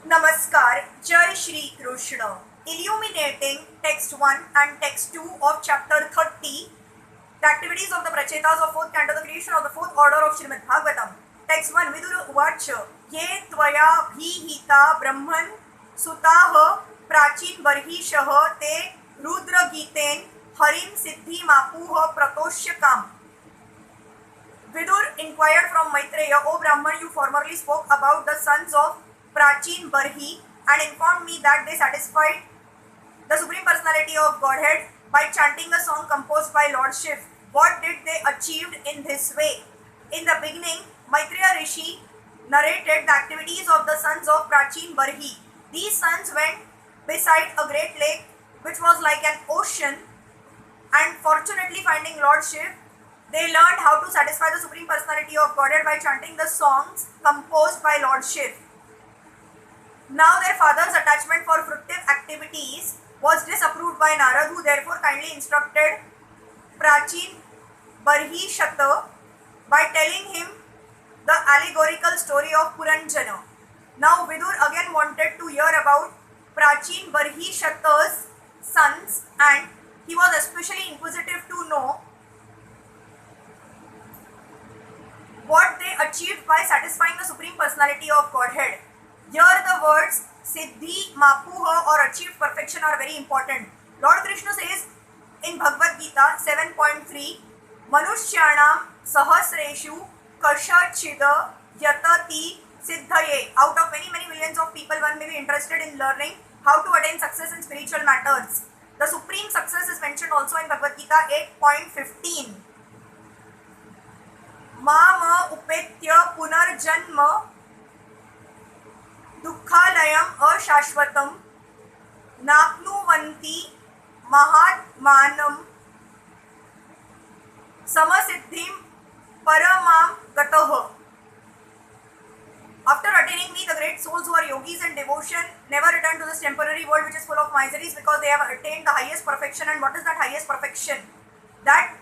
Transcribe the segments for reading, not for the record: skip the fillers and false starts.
Namaskar, Jai Shri Krishna. Illuminating text 1 and text 2 of chapter 30, the activities of the Prachetas of 4th canto, the creation of the 4th order of Srimad Bhagavatam. Text 1, Vidura Uvacha, Ye Tvaya Bhihita Brahman Sutaha Prachin Varhishaha Te Rudra Giten Harim Siddhi Mapuha Pratoshyakam. Vidur inquired from Maitreya, O Brahman, you formerly spoke about the sons of Prachin Barhi and informed me that they satisfied the Supreme Personality of Godhead by chanting a song composed by Lord Shiv. What did they achieve in this way? In the beginning, Maitreya Rishi narrated the activities of the sons of Prachin Barhi. These sons went beside a great lake which was like an ocean, and fortunately finding Lord Shiv, they learned how to satisfy the Supreme Personality of Godhead by chanting the songs composed by Lord Shiv. Now their father's attachment for fruitive activities was disapproved by Narad, who therefore kindly instructed Prachin Barhi Shata by telling him the allegorical story of Puranjana. Now Vidur again wanted to hear about Prachin Barhi Shata's sons, and he was especially inquisitive to know what they achieved by satisfying the Supreme Personality of Godhead. Here the words Siddhi, Mapuha or achieved perfection are very important. Lord Krishna says in Bhagavad Gita 7.3, Manushyanam Sahasreshu Kashachida Yatati Siddhaye. Out of many millions of people, one may be interested in learning how to attain success in spiritual matters. The supreme success is mentioned also in Bhagavad Gita 8.15. Mama upetya punarjanma दुःखालयम अशाश्वतम नाप्नुवन्ति महात्मानं समसिद्धिं परमां गतः. After attaining me, the great souls who are yogis and devotion never return to this temporary world which is full of miseries, because they have attained the highest perfection. And what is that highest perfection? That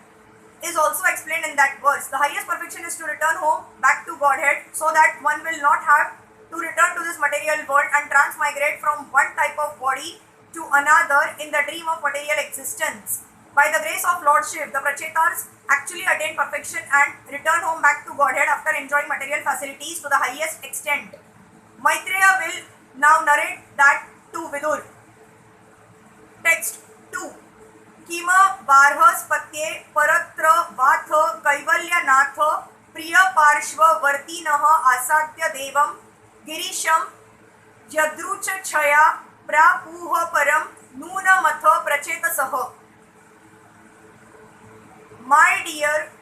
is also explained in that verse. The highest perfection is to return home back to Godhead, so that one will not have to return to this material world and transmigrate from one type of body to another in the dream of material existence. By the grace of Lord Shiv, the Prachetas actually attain perfection and return home back to Godhead after enjoying material facilities to the highest extent. Maitreya will now narrate that to Vidur. Text 2. Kima Varhaspatye Paratra Vatha Kaivalyanath Priya Parshva Vartinaha Asadya Devam Girisham Yadrucha Chaya Prapuha Param Nunamatha Prachetasaha. My dear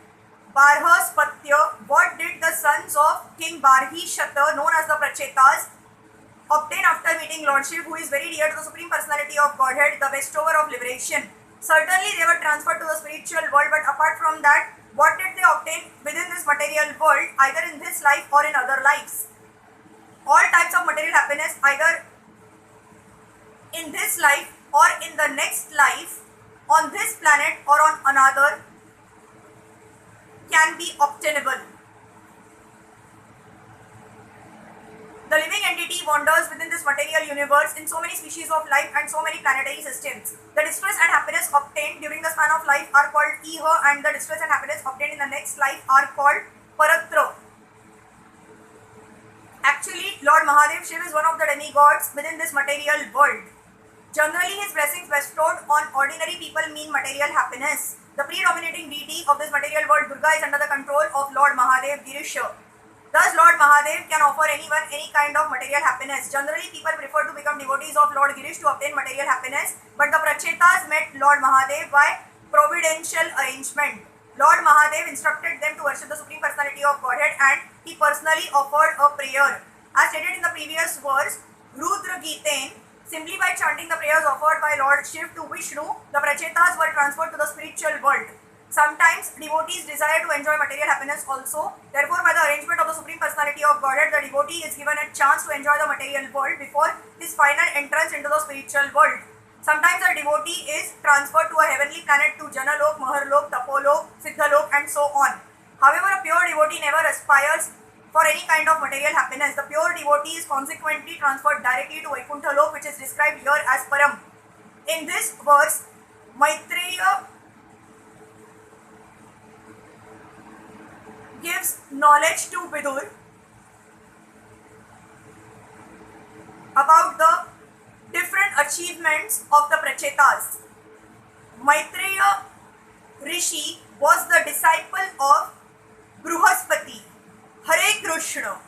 Barhaspatya, what did the sons of King Barhi Shata, known as the Prachetas, obtain after meeting Lord Shiv, who is very dear to the Supreme Personality of Godhead, the bestower of liberation? Certainly they were transferred to the spiritual world, but apart from that, what did they obtain within this material world, either in this life or in other lives? All types of material happiness, either in this life or in the next life, on this planet or on another, can be obtainable. The living entity wanders within this material universe in so many species of life and so many planetary systems. The distress and happiness obtained during the span of life are called Iha, and the distress and happiness obtained in the next life are called Paratra. Actually, Lord Mahadev Shiv is one of the demigods within this material world. Generally, his blessings bestowed on ordinary people mean material happiness. The predominating deity of this material world, Durga, is under the control of Lord Mahadev Girisha. Thus, Lord Mahadev can offer anyone any kind of material happiness. Generally, people prefer to become devotees of Lord Girish to obtain material happiness, but the Prachetas met Lord Mahadev by providential arrangement. Lord Mahadev instructed them to worship the Supreme Personality of Godhead, and he personally offered a prayer. As stated in the previous verse, Rudra Giten, simply by chanting the prayers offered by Lord Shiv to Vishnu, the Prachetas were transferred to the spiritual world. Sometimes devotees desire to enjoy material happiness also. Therefore, by the arrangement of the Supreme Personality of Godhead, the devotee is given a chance to enjoy the material world before his final entrance into the spiritual world. Sometimes a devotee is transferred to a heavenly planet, to Janalok, Maharlok, Tapolok, Siddhalok and so on. However, a pure devotee never aspires for any kind of material happiness. The pure devotee is consequently transferred directly to Vaikuntha Lok, which is described here as Param. In this verse, Maitreya gives knowledge to Vidur about the different achievements of the Prachetas. Maitreya Rishi was the disciple of Bruhaspati. Hare Krishna.